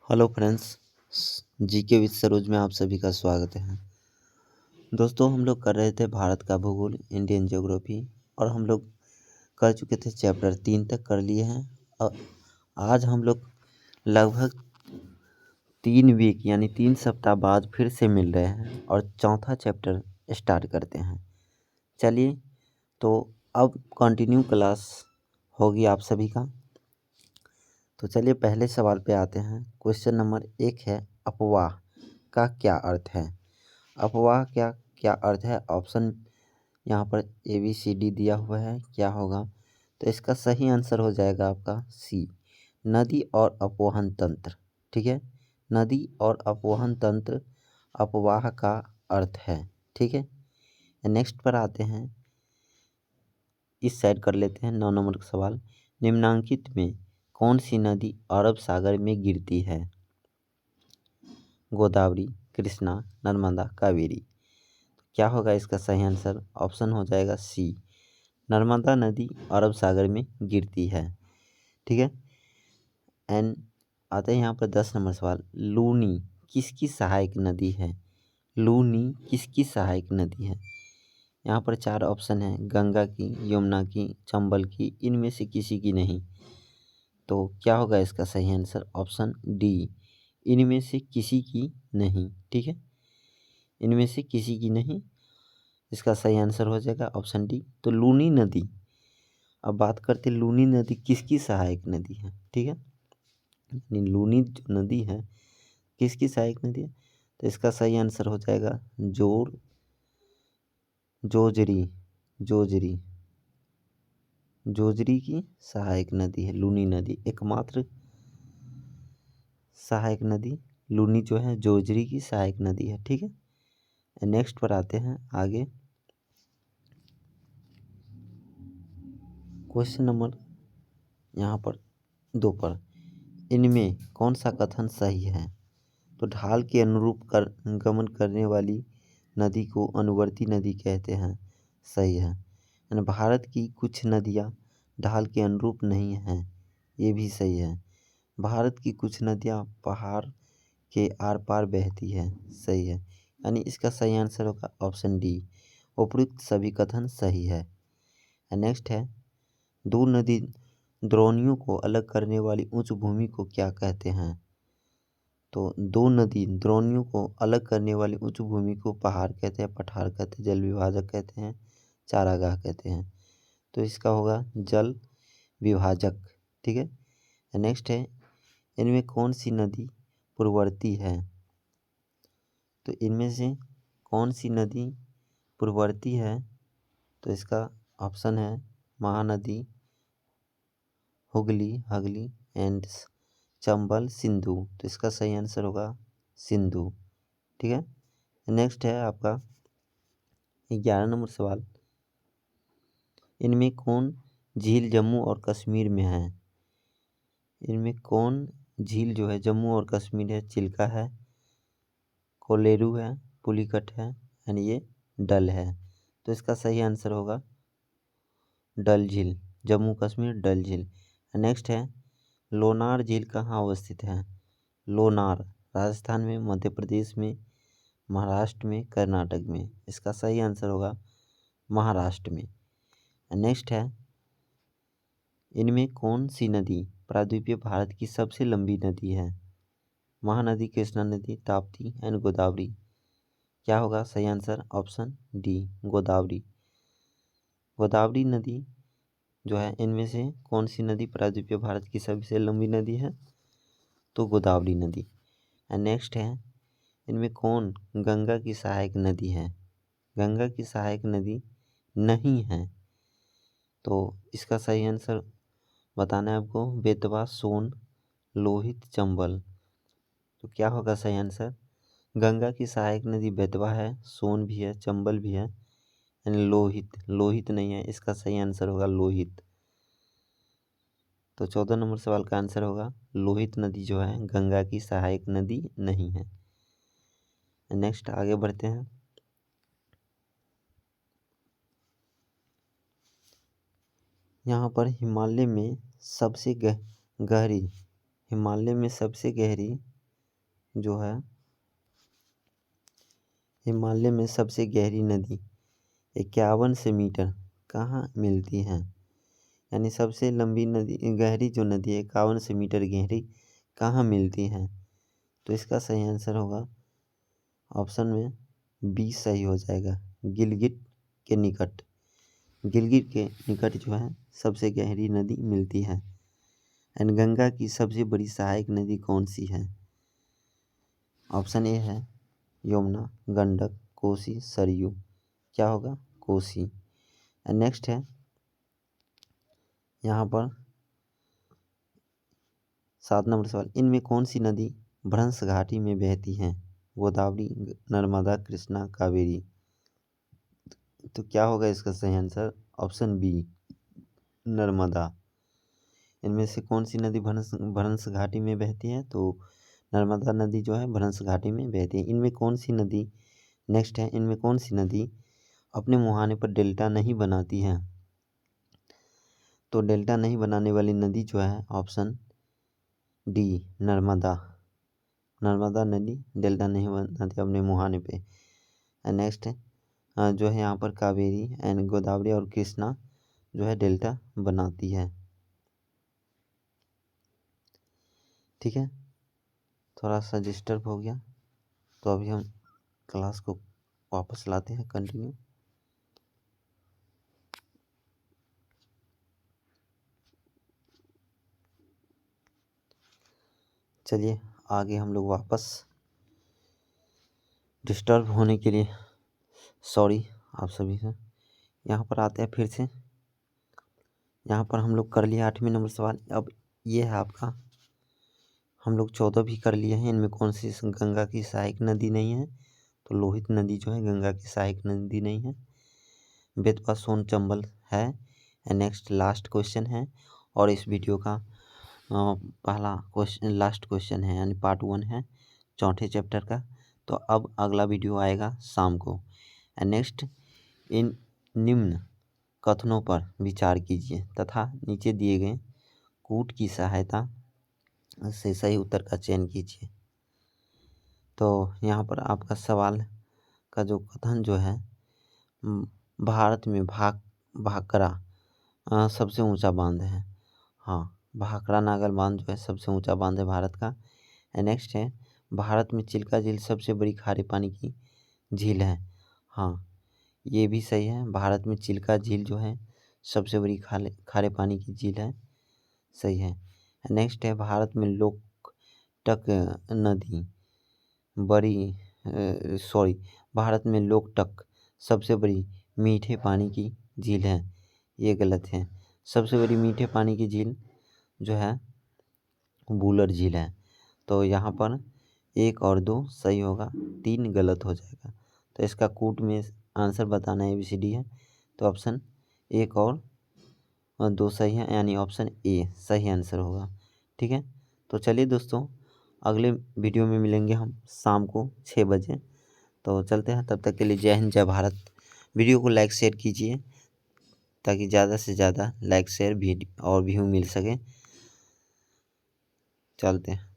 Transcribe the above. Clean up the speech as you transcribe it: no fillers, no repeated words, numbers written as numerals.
Hello friends, GK with Saroj में आप सभी का स्वागत है। दोस्तों, हम लोग कर रहे थे भारत का भूगोल, इंडियन ज्योग्राफी, और हम लोग कर चुके थे चैप्टर 3 तक कर लिए हैं। और आज हम लोग लगभग 3 वीक यानी 3 सप्ताह बाद फिर से मिल रहे हैं और चौथा चैप्टर स्टार्ट करते हैं। चलिए, तो अब कंटिन्यू क्लास होगी आप सभी का। तो चलिए पहले सवाल पे आते हैं। क्वेश्चन नंबर 1 है, अपवाह का क्या अर्थ है। अपवाह क्या क्या अर्थ है। ऑप्शन यहाँ पर ABCD दिया हुआ है, क्या होगा। तो इसका सही आंसर हो जाएगा आपका सी, नदी और अपवहन तंत्र। ठीक है, नदी और अपवहन तंत्र अपवाह का अर्थ है। ठीक है, नेक्स्ट पर आते हैं। इस साइड कर लेते हैं 9 नंबर का सवाल। निम्नांकित में कौन सी नदी अरब सागर में गिरती है। गोदावरी, कृष्णा, नर्मदा, कावेरी। क्या होगा इसका सही आंसर। ऑप्शन हो जाएगा सी, नर्मदा नदी अरब सागर में गिरती है। ठीक है, एंड आते हैं यहाँ पर 10 नंबर सवाल। लूनी किसकी सहायक नदी है। लूनी किसकी सहायक नदी है। यहाँ पर 4 ऑप्शन है, गंगा की, यमुना की, चंबल की, इनमें से किसी की नहीं। तो क्या होगा इसका सही आंसर। ऑप्शन डी, इनमें से किसी की नहीं। ठीक है, इनमें से किसी की नहीं, इसका सही आंसर हो जाएगा ऑप्शन डी। तो लूनी नदी, अब बात करते हैं लूनी नदी किसकी सहायक नदी है। ठीक है, यानी लूनी जो नदी है किसकी सहायक नदी है। तो इसका सही आंसर हो जाएगा जोजरी जोजरी जोजरी की सहायक नदी है लूनी नदी। एकमात्र सहायक नदी लूनी जो है जोजरी की सहायक नदी है। ठीक है, नेक्स्ट पर आते हैं आगे। क्वेश्चन नंबर यहाँ पर 2 पर, इनमें कौन सा कथन सही है। तो ढाल के अनुरूप गमन करने वाली नदी को अनुवर्ती नदी कहते हैं, सही है। यानी भारत की कुछ नदियाँ ढाल के अनुरूप नहीं हैं, ये भी सही है। भारत की कुछ नदियाँ पहाड़ के आर पार बहती है, सही है। यानी इसका सही आंसर होगा ऑप्शन डी, उपयुक्त सभी कथन सही है। नेक्स्ट है, दो नदी द्रोणियों को अलग करने वाली उच्च भूमि को क्या कहते हैं। तो दो नदी द्रोणियों को अलग करने वाली उच्च भूमि को पहाड़ कहते हैं, पठार कहते हैं, जल विभाजक कहते हैं, चारागाह कहते हैं। तो इसका होगा जल विभाजक। ठीक है, नेक्स्ट है, इनमें कौन सी नदी पूर्ववर्ती है। तो इनमें से कौन सी नदी पूर्ववर्ती है। तो इसका ऑप्शन है महानदी, हुगली, हगली एंड चंबल, सिंधु। तो इसका सही आंसर होगा सिंधु। ठीक है, नेक्स्ट है आपका 11 नंबर सवाल। इनमें कौन झील जम्मू और कश्मीर में है। इनमें कौन झील जो है जम्मू और कश्मीर है। चिल्का है, कोलेरू है, पुलिकट है, यानी ये डल है। तो इसका सही आंसर होगा डल झील, जम्मू कश्मीर डल झील। नेक्स्ट है, लोनार झील कहाँ अवस्थित है। लोनार राजस्थान में, मध्य प्रदेश में, महाराष्ट्र में, कर्नाटक में। इसका सही आंसर होगा महाराष्ट्र में। नेक्स्ट है, इनमें कौन सी नदी प्रायद्वीपीय भारत की सबसे लंबी नदी है। महानदी, कृष्णा नदी, ताप्ती एंड गोदावरी। क्या होगा सही answer. Option D, Godavari. Godavari नदी जो है, इनमें से कौन सी नदी प्रायद्वीपीय भारत की सबसे लंबी नदी है। तो गोदावरी नदी। नेक्स्ट है, इनमें कौन गंगा की सहायक नदी है। गंगा की सहायक नदी नहीं है। तो इसका सही आंसर बताना है आपको, बेतवा, सोन, लोहित, चंबल। तो क्या होगा सही आंसर। गंगा की सहायक नदी बेतवा है, सोन भी है, चंबल भी है, यानी लोहित लोहित नहीं है। इसका सही आंसर होगा लोहित। तो 14 नंबर सवाल का आंसर होगा लोहित नदी जो है गंगा की सहायक नदी नहीं है। नेक्स्ट आगे बढ़ते हैं। यहाँ पर हिमालय में सबसे गहरी जो है हिमालय में सबसे गहरी नदी 51 से मीटर कहाँ मिलती है? यानी सबसे लंबी नदी, गहरी जो नदी है 51 से मीटर गहरी कहाँ मिलती है? तो इसका सही आंसर होगा ऑप्शन में बी सही हो जाएगा, गिलगित के निकट। गिलगित के निकट जो है सबसे गहरी नदी मिलती है। एंड गंगा की सबसे बड़ी सहायक नदी कौन सी है? ऑप्शन ए है यमुना, गंडक, कोसी, सरयू। क्या होगा? कोसी। एंड नेक्स्ट है यहाँ पर 7 नंबर सवाल, इनमें कौन सी नदी भ्रंश घाटी में बहती है? गोदावरी, नर्मदा, कृष्णा, कावेरी। तो क्या होगा इसका सही आंसर? Option B, Narmada. इनमें से कौन सी नदी भ्रंश घाटी में बहती है? तो नर्मदा नदी जो है भ्रंश घाटी में बहती है। इनमें कौन सी नदी, नेक्स्ट है, इनमें कौन सी नदी अपने मुहाने पर डेल्टा नहीं बनाती है? तो डेल्टा नहीं बनाने वाली नदी जो है ऑप्शन डी, नर्मदा। नर्मदा नदी डेल्टा नहीं बनाती अपने मुहाने पे। एंड नेक्स्ट है जो है यहाँ पर कावेरी एंड गोदावरी और कृष्णा जो है डेल्टा बनाती है। ठीक है, थोड़ा सा डिस्टर्ब हो गया, तो अभी हम क्लास को वापस लाते हैं कंटिन्यू। चलिए आगे हम लोग वापस, डिस्टर्ब होने के लिए सॉरी आप सभी से। यहाँ पर आते हैं फिर से। यहाँ पर हम लोग कर लिए 8वें नंबर सवाल। अब ये है आपका, हम लोग 14 भी कर लिए हैं। इनमें कौन सी गंगा की सहायक नदी नहीं है? तो लोहित नदी जो है गंगा की सहायक नदी नहीं है। बेतवा, सोन, चंबल है। एंड नेक्स्ट लास्ट क्वेश्चन है, और इस वीडियो का पहला क्वेश्चन, लास्ट क्वेश्चन है, यानी पार्ट 1 है चौथे चैप्टर का। तो अब अगला वीडियो आएगा शाम को। एंड नेक्स्ट, इन निम्न कथनों पर विचार कीजिए तथा नीचे दिए गए कूट की सहायता से सही उत्तर का चयन कीजिए। तो यहाँ पर आपका सवाल का जो कथन जो है, भारत में भाखड़ा सबसे ऊंचा बांध है। हाँ, भाखड़ा नागर बांध जो है सबसे ऊंचा बांध है भारत का। नेक्स्ट है, भारत में चिल्का झील सबसे बड़ी खारे पानी की झील है। हाँ, ये भी सही है, भारत में चिल्का झील जो है सबसे बड़ी खारे पानी की झील है, सही है। नेक्स्ट है, भारत में लोकटक नदी भारत में लोकटक सबसे बड़ी मीठे पानी की झील है, ये गलत है। सबसे बड़ी मीठे पानी की झील जो है वुलर झील है। तो यहाँ पर 1 और 2 सही होगा, 3 गलत हो जाएगा। तो इसका कूट में आंसर बताना ABCD है, तो ऑप्शन 1 और 2 सही है, यानी ऑप्शन ए सही आंसर होगा। ठीक है, तो चलिए दोस्तों, अगले वीडियो में मिलेंगे हम शाम को 6 बजे। तो चलते हैं, तब तक के लिए जय हिंद, जय भारत। वीडियो को लाइक शेयर कीजिए ताकि ज़्यादा से ज़्यादा लाइक शेयर और व्यू मिल सके। चलते हैं।